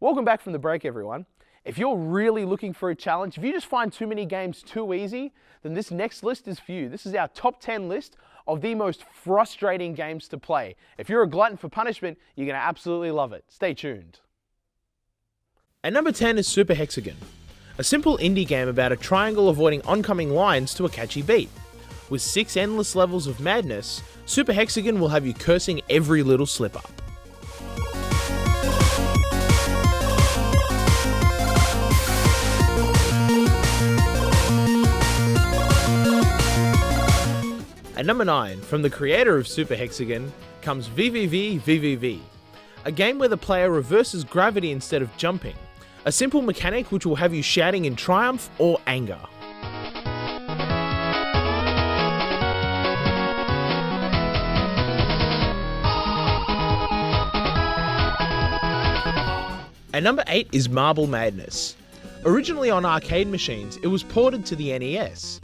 Welcome back from the break, everyone. If you're really looking for a challenge, if you just find too many games too easy, then this next list is for you. This is our top 10 list of the most frustrating games to play. If you're a glutton for punishment, you're going to absolutely love it. Stay tuned. At number 10 is Super Hexagon, a simple indie game about a triangle avoiding oncoming lines to a catchy beat. With 6 endless levels of madness, Super Hexagon will have you cursing every little slip-up. At number 9, from the creator of Super Hexagon, comes VVV, a game where the player reverses gravity instead of jumping, a simple mechanic which will have you shouting in triumph or anger. At number 8 is Marble Madness. Originally on arcade machines, it was ported to the NES.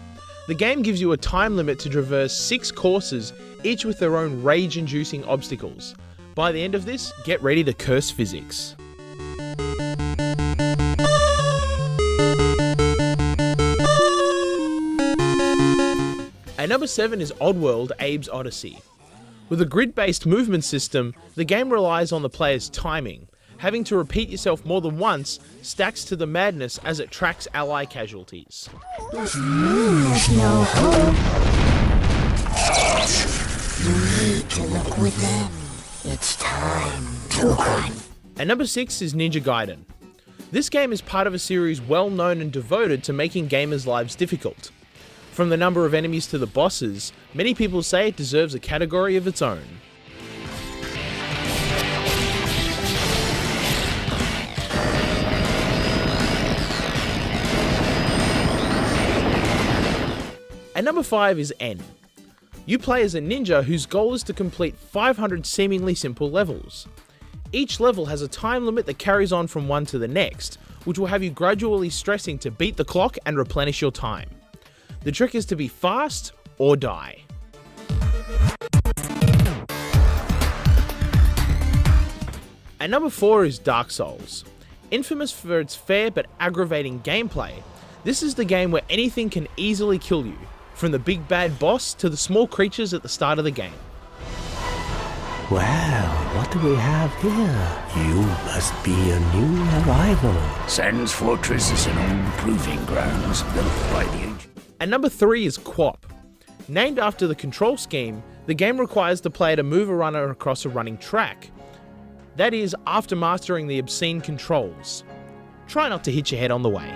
The game gives you a time limit to traverse 6 courses, each with their own rage-inducing obstacles. By the end of this, get ready to curse physics. At number 7 is Oddworld Abe's Odyssey. With a grid-based movement system, the game relies on the player's timing. Having to repeat yourself more than once stacks to the madness as it tracks ally casualties. There's no hope. You need to look within. It's time to run. At number 6 is Ninja Gaiden. This game is part of a series well known and devoted to making gamers' lives difficult. From the number of enemies to the bosses, many people say it deserves a category of its own. At number 5 is N. You play as a ninja whose goal is to complete 500 seemingly simple levels. Each level has a time limit that carries on from one to the next, which will have you gradually stressing to beat the clock and replenish your time. The trick is to be fast or die. At number 4 is Dark Souls. Infamous for its fair but aggravating gameplay, this is the game where anything can easily kill you, from the big bad boss to the small creatures at the start of the game. Well, what do we have here? You must be a new arrival. Sands Fortress is an old proving grounds built by the ancient. And number 3 is QWOP. Named after the control scheme, the game requires the player to move a runner across a running track. That is, after mastering the obscene controls. Try not to hit your head on the way.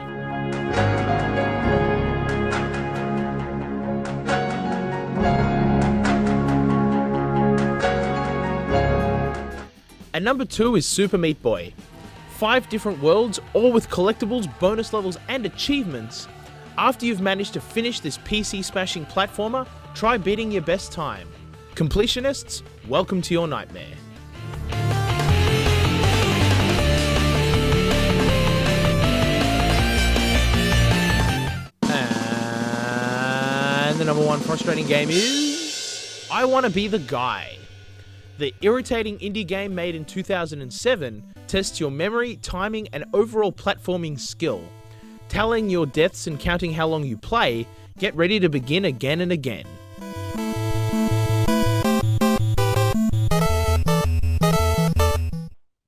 And number 2 is Super Meat Boy. 5 different worlds, all with collectibles, bonus levels, and achievements. After you've managed to finish this PC-smashing platformer, try beating your best time. Completionists, welcome to your nightmare. And the number 1 frustrating game is I Wanna Be the Guy. The irritating indie game made in 2007 tests your memory, timing, and overall platforming skill. Tallying your deaths and counting how long you play, get ready to begin again and again.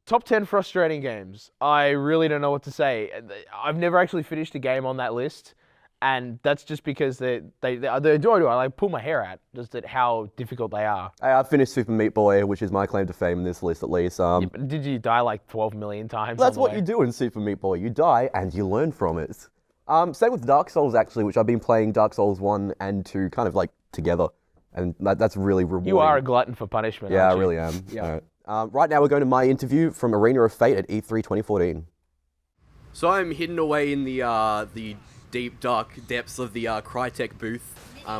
Top 10 frustrating games. I really don't know what to say. I've never actually finished a game on that list. And that's just because they I like pull my hair out just at how difficult they are. I finished Super Meat Boy, which is my claim to fame in this list at least. Yeah, but did you die like 12 million times? That's what you do in Super Meat Boy. You die and you learn from it. Same with Dark Souls actually, which I've been playing Dark Souls 1 and 2 kind of like together. And that's really rewarding. You are a glutton for punishment, Yeah, aren't I you? really am. Yeah. Right now we're going to my interview from Arena of Fate at E3 2014. So I'm hidden away in the deep, dark depths of the Crytek booth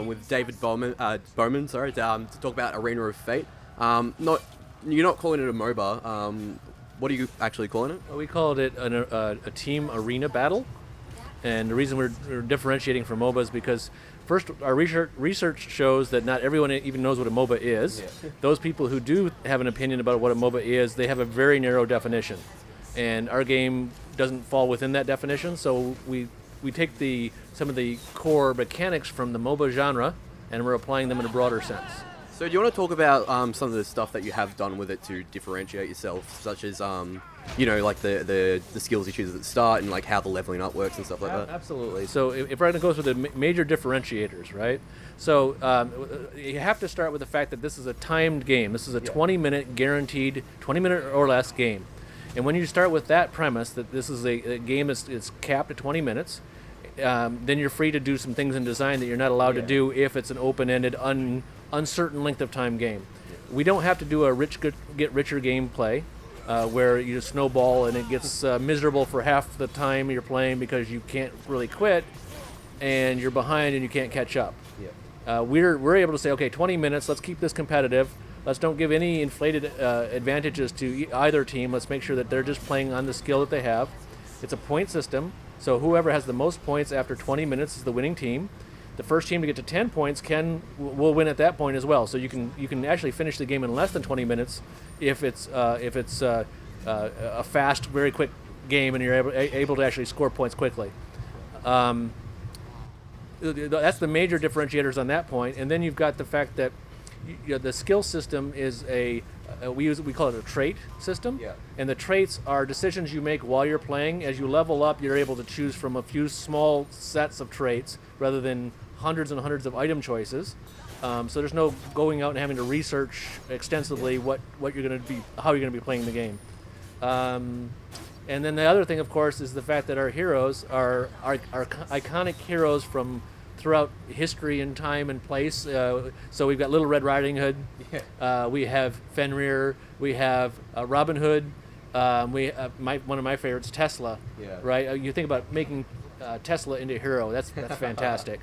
with David Bowman, to talk about Arena of Fate. You're not calling it a MOBA. What are you actually calling it? We called it a team arena battle. And the reason we're differentiating from MOBA is because, first, our research shows that not everyone even knows what a MOBA is. Yeah. Those people who do have an opinion about what a MOBA is, they have a very narrow definition. and our game doesn't fall within that definition. So we take some of the core mechanics from the MOBA genre, and we're applying them in a broader sense. So do you want to talk about some of the stuff that you have done with it to differentiate yourself, such as like the skills you choose at the start and like how the leveling up works and stuff like that? Absolutely. So if we're going to go through the major differentiators, right? So you have to start with the fact that this is a timed game. This is a 20-minute guaranteed, 20-minute or less game. And when you start with that premise that this is a game that's capped at 20 minutes, then you're free to do some things in design that you're not allowed to do if it's an open-ended, uncertain length of time game. We don't have to do a get richer gameplay where you just snowball and it gets miserable for half the time you're playing because you can't really quit and you're behind and you can't catch up. We're able to say, okay, 20 minutes, let's keep this competitive. Let's don't give any inflated advantages to either team. Let's make sure that they're just playing on the skill that they have. It's a point system, so whoever has the most points after 20 minutes is the winning team. The first team to get to 10 points will win at that point as well. So you can actually finish the game in less than 20 minutes if it's a fast, very quick game and you're able to actually score points quickly. That's the major differentiators on that point. And then you've got the fact that the skill system is we call it a trait system. And the traits are decisions you make while you're playing. As you level up, you're able to choose from a few small sets of traits rather than hundreds and hundreds of item choices. So there's no going out and having to research extensively how you're going to be playing the game. And then the other thing, of course, is the fact that our heroes are iconic heroes from throughout history and time and place. So we've got Little Red Riding Hood, we have Fenrir, we have Robin Hood, one of my favorites, Tesla. Right? You think about making Tesla into a hero. That's fantastic.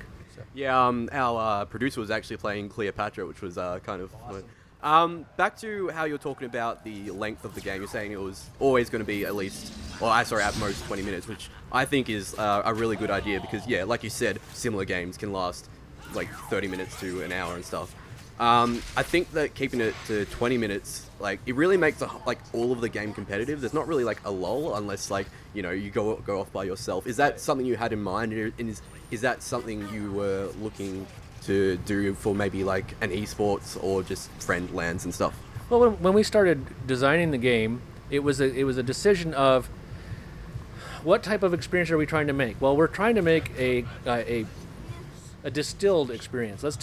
Yeah, our producer was actually playing Cleopatra, which was kind of fun. Back to how you're talking about the length of the game. You're saying it was always going to be at most 20 minutes, which I think is a really good idea because, like you said, similar games can last like 30 minutes to an hour and stuff. I think that keeping it to 20 minutes, like, it really makes all of the game competitive. There's not really like a lull unless you go off by yourself. Is that something you had in mind? And is that something you were looking to do for maybe like an esports or just friend LANs and stuff? Well, when we started designing the game, it was a decision of what type of experience are we trying to make? Well, we're trying to make a distilled experience. Let's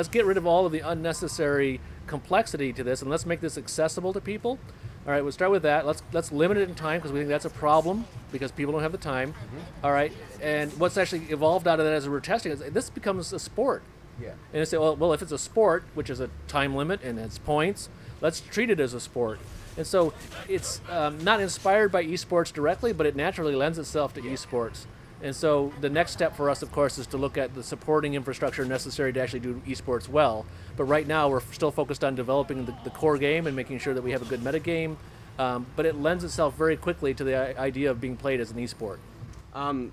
get rid of all of the unnecessary complexity to this, and let's make this accessible to people. All right, we'll start with that. Let's limit it in time because we think that's a problem because people don't have the time. All right, and what's actually evolved out of that as we're testing is this becomes a sport. And they say, well, if it's a sport, which is a time limit and it's points, let's treat it as a sport. And so it's not inspired by esports directly, but it naturally lends itself to esports. And so the next step for us, of course, is to look at the supporting infrastructure necessary to actually do esports well. But right now, we're still focused on developing the core game and making sure that we have a good metagame. But it lends itself very quickly to the idea of being played as an esport.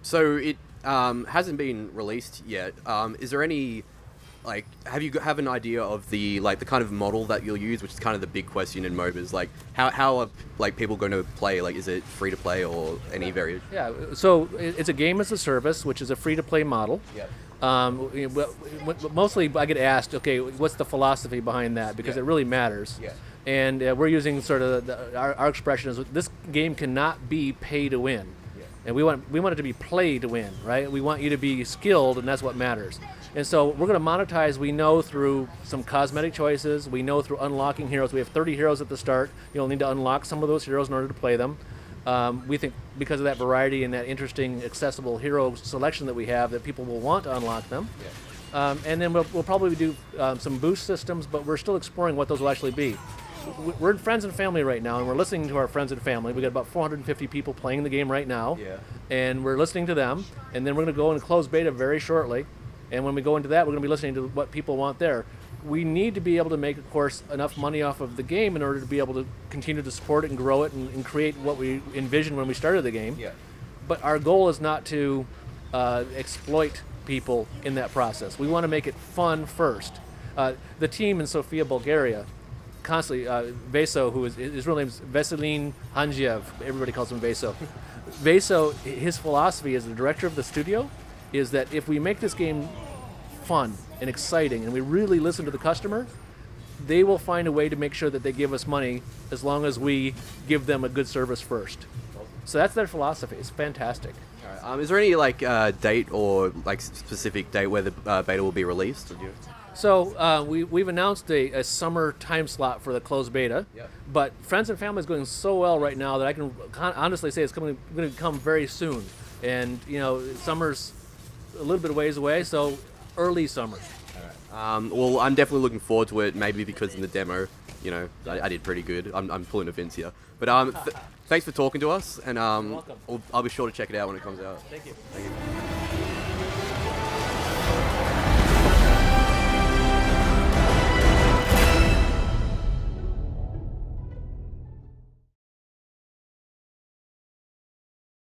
So it hasn't been released yet. Is there any, have an idea of the kind of model that you'll use, which is kind of the big question in MOBAs? Like, how are people going to play? Like, is it free to play or any variation? Yeah, so it's a game as a service, which is a free to play model. Mostly I get asked, okay, what's the philosophy behind that? Because it really matters. And we're using sort of our expression is this game cannot be pay to win. And we want it to be play to win, right? We want you to be skilled, and that's what matters. And so we're going to monetize, we know, through some cosmetic choices. We know through unlocking heroes. We have 30 heroes at the start. You'll need to unlock some of those heroes in order to play them. We think because of that variety and that interesting, accessible hero selection that we have, that people will want to unlock them. And then we'll probably do some boost systems, but we're still exploring what those will actually be. We're in friends and family right now, and we're listening to our friends and family. We got about 450 people playing the game right now, and we're listening to them. And then we're going to go into closed beta very shortly. And when we go into that, we're going to be listening to what people want there. We need to be able to make, of course, enough money off of the game in order to be able to continue to support it and grow it and create what we envisioned when we started the game. But our goal is not to exploit people in that process. We want to make it fun first. The team in Sofia, Bulgaria, constantly, Veso, who is his real name is Veselin Hanjiev. Everybody calls him Veso. Veso, his philosophy as the director of the studio is that if we make this game fun and exciting and we really listen to the customer, they will find a way to make sure that they give us money as long as we give them a good service first. So that's their philosophy. It's fantastic. Is there any like date or like specific date where the beta will be released? So we've announced a summer time slot for the closed beta, but Friends and Family is going so well right now that I can honestly say it's going to come very soon. And you know, summer's a little bit of ways away, so early summer. Well, I'm definitely looking forward to it. Maybe because in the demo, you know, I did pretty good. I'm pulling a Vince here, but thanks for talking to us, and I'll be sure to check it out when it comes out. Thank you. Thank you.